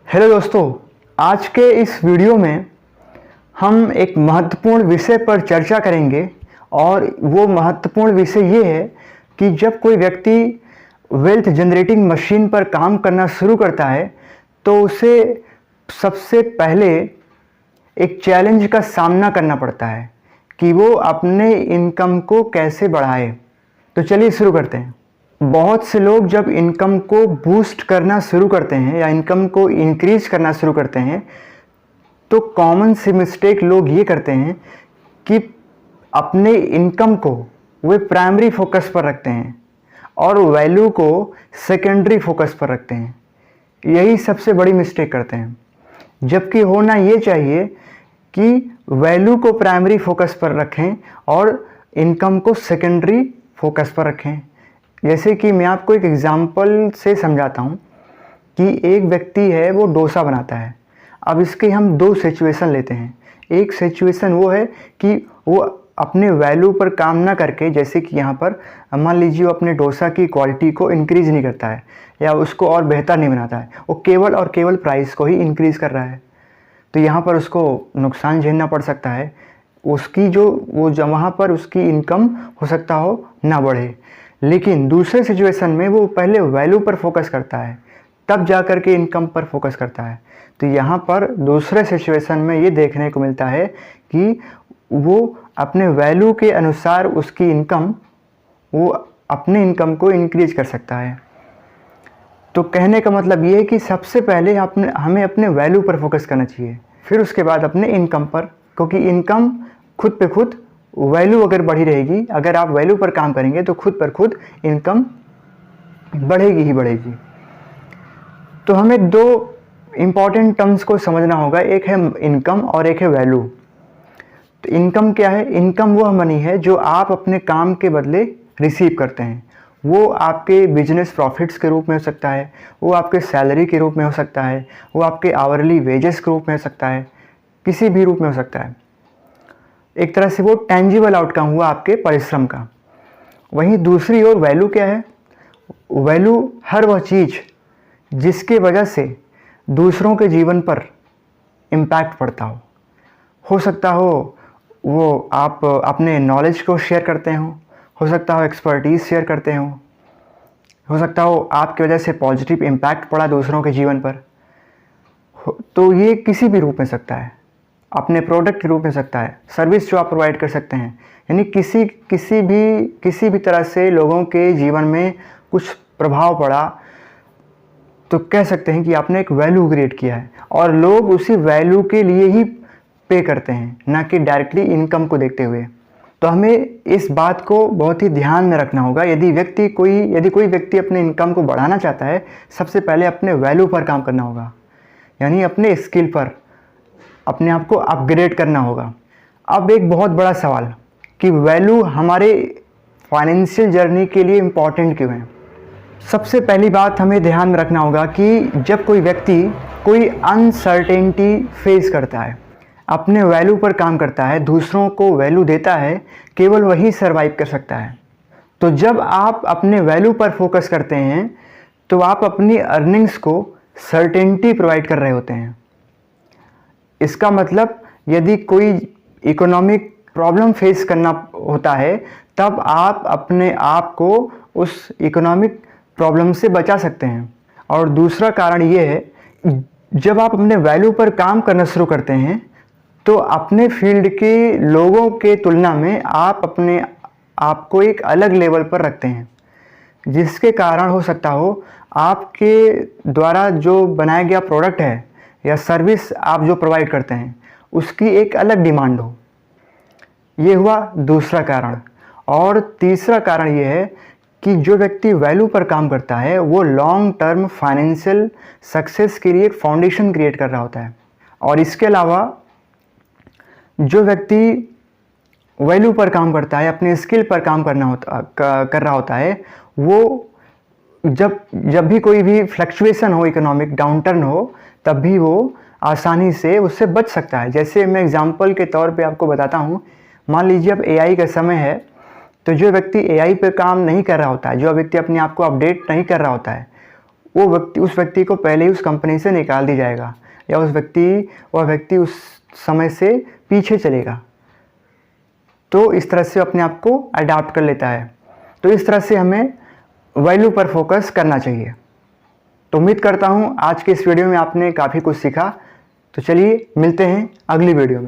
Hello दोस्तों, आज के इस वीडियो में हम एक महत्वपूर्ण विषय पर चर्चा करेंगे और वो महत्वपूर्ण विषय ये है कि जब कोई व्यक्ति वेल्थ जनरेटिंग मशीन पर काम करना शुरू करता है तो उसे सबसे पहले एक चैलेंज का सामना करना पड़ता है कि वो अपने इनकम को कैसे बढ़ाए। तो चलिए शुरू करते हैं। बहुत से लोग जब इनकम को बूस्ट करना शुरू करते हैं या इनकम को इंक्रीज करना शुरू करते हैं तो कॉमन सी मिस्टेक लोग ये करते हैं कि अपने इनकम को वे प्राइमरी फोकस पर रखते हैं और वैल्यू को सेकेंडरी फोकस पर रखते हैं। यही सबसे बड़ी मिस्टेक करते हैं, जबकि होना ये चाहिए कि वैल्यू को प्राइमरी फोकस पर रखें और इनकम को सेकेंडरी फोकस पर रखें। जैसे कि मैं आपको एक एग्जांपल से समझाता हूँ कि एक व्यक्ति है, वो डोसा बनाता है। अब इसके हम दो सिचुएशन लेते हैं। एक सिचुएशन वो है कि वो अपने वैल्यू पर काम ना करके, जैसे कि यहाँ पर मान लीजिए वो अपने डोसा की क्वालिटी को इंक्रीज़ नहीं करता है या उसको और बेहतर नहीं बनाता है, वो केवल और केवल प्राइस को ही इंक्रीज़ कर रहा है, तो यहाँ पर उसको नुकसान झेलना पड़ सकता है। उसकी जो वहाँ पर उसकी इनकम हो सकता हो ना बढ़े। लेकिन दूसरे सिचुएशन में वो पहले वैल्यू पर फोकस करता है, तब जा कर के इनकम पर फोकस करता है। तो यहाँ पर दूसरे सिचुएशन में ये देखने को मिलता है कि वो अपने वैल्यू के अनुसार उसकी इनकम, वो अपने इनकम को इंक्रीज कर सकता है। तो कहने का मतलब ये है कि सबसे पहले हमें अपने वैल्यू पर फोकस करना चाहिए, फिर उसके बाद अपने इनकम पर, क्योंकि इनकम खुद पे खुद, वैल्यू अगर बढ़ी रहेगी, अगर आप वैल्यू पर काम करेंगे तो खुद पर खुद इनकम बढ़ेगी ही बढ़ेगी। तो हमें दो इम्पॉर्टेंट टर्म्स को समझना होगा, एक है इनकम और एक है वैल्यू। तो इनकम क्या है? इनकम वह मनी है जो आप अपने काम के बदले रिसीव करते हैं। वो आपके बिजनेस प्रॉफिट्स के रूप में हो सकता है, वो आपके सैलरी के रूप में हो सकता है, वो आपके आवरली वेजेस के रूप में हो सकता है, किसी भी रूप में हो सकता है। एक तरह से वो टेंजिबल आउटकम हुआ आपके परिश्रम का। वहीं दूसरी ओर वैल्यू क्या है? वैल्यू हर वह चीज़ जिसके वजह से दूसरों के जीवन पर इम्पैक्ट पड़ता हो सकता हो वो आप अपने नॉलेज को शेयर करते हो सकता हो एक्सपर्टीज़ शेयर करते हो सकता हो आपकी वजह से पॉजिटिव इम्पैक्ट पड़ा दूसरों के जीवन पर। तो ये किसी भी रूप में सकता है, अपने प्रोडक्ट के रूप में सकता है, सर्विस जो आप प्रोवाइड कर सकते हैं, यानी किसी भी तरह से लोगों के जीवन में कुछ प्रभाव पड़ा तो कह सकते हैं कि आपने एक वैल्यू क्रिएट किया है। और लोग उसी वैल्यू के लिए ही पे करते हैं, ना कि डायरेक्टली इनकम को देखते हुए। तो हमें इस बात को बहुत ही ध्यान में रखना होगा। यदि कोई व्यक्ति अपने इनकम को बढ़ाना चाहता है, सबसे पहले अपने वैल्यू पर काम करना होगा, यानी अपने स्किल पर अपने आप को अपग्रेड करना होगा। अब एक बहुत बड़ा सवाल कि वैल्यू हमारे फाइनेंशियल जर्नी के लिए इम्पॉर्टेंट क्यों है। सबसे पहली बात हमें ध्यान में रखना होगा कि जब कोई व्यक्ति कोई अनसर्टेनिटी फेस करता है, अपने वैल्यू पर काम करता है, दूसरों को वैल्यू देता है, केवल वही सर्वाइव कर सकता है। तो जब आप अपने वैल्यू पर फोकस करते हैं तो आप अपनी अर्निंग्स को सर्टेनिटी प्रोवाइड कर रहे होते हैं। इसका मतलब यदि कोई इकोनॉमिक प्रॉब्लम फेस करना होता है तब आप अपने आप को उस इकोनॉमिक प्रॉब्लम से बचा सकते हैं। और दूसरा कारण ये है, जब आप अपने वैल्यू पर काम करना शुरू करते हैं तो अपने फील्ड के लोगों के तुलना में आप अपने आप को एक अलग लेवल पर रखते हैं, जिसके कारण हो सकता हो आपके द्वारा जो बनाया गया प्रोडक्ट है या सर्विस आप जो प्रोवाइड करते हैं उसकी एक अलग डिमांड हो। ये हुआ दूसरा कारण। और तीसरा कारण ये है कि जो व्यक्ति वैल्यू पर काम करता है वो लॉन्ग टर्म फाइनेंशियल सक्सेस के लिए एक फाउंडेशन क्रिएट कर रहा होता है। और इसके अलावा जो व्यक्ति वैल्यू पर काम करता है, अपने स्किल पर काम कर रहा होता है, वो जब भी कोई भी फ्लक्चुएशन हो, इकोनॉमिक डाउनटर्न हो, तब भी वो आसानी से उससे बच सकता है। जैसे मैं एग्जांपल के तौर पे आपको बताता हूँ, मान लीजिए अब एआई का समय है, तो जो व्यक्ति एआई पे काम नहीं कर रहा होता है, जो व्यक्ति अपने आप को अपडेट नहीं कर रहा होता है, उस व्यक्ति को पहले ही उस कंपनी से निकाल दिया जाएगा, या वह व्यक्ति उस समय से पीछे चलेगा। तो इस तरह से अपने आप को अडॉप्ट कर लेता है। तो इस तरह से हमें वैल्यू पर फोकस करना चाहिए। तो उम्मीद करता हूँ आज के इस वीडियो में आपने काफ़ी कुछ सीखा। तो चलिए मिलते हैं अगली वीडियो में।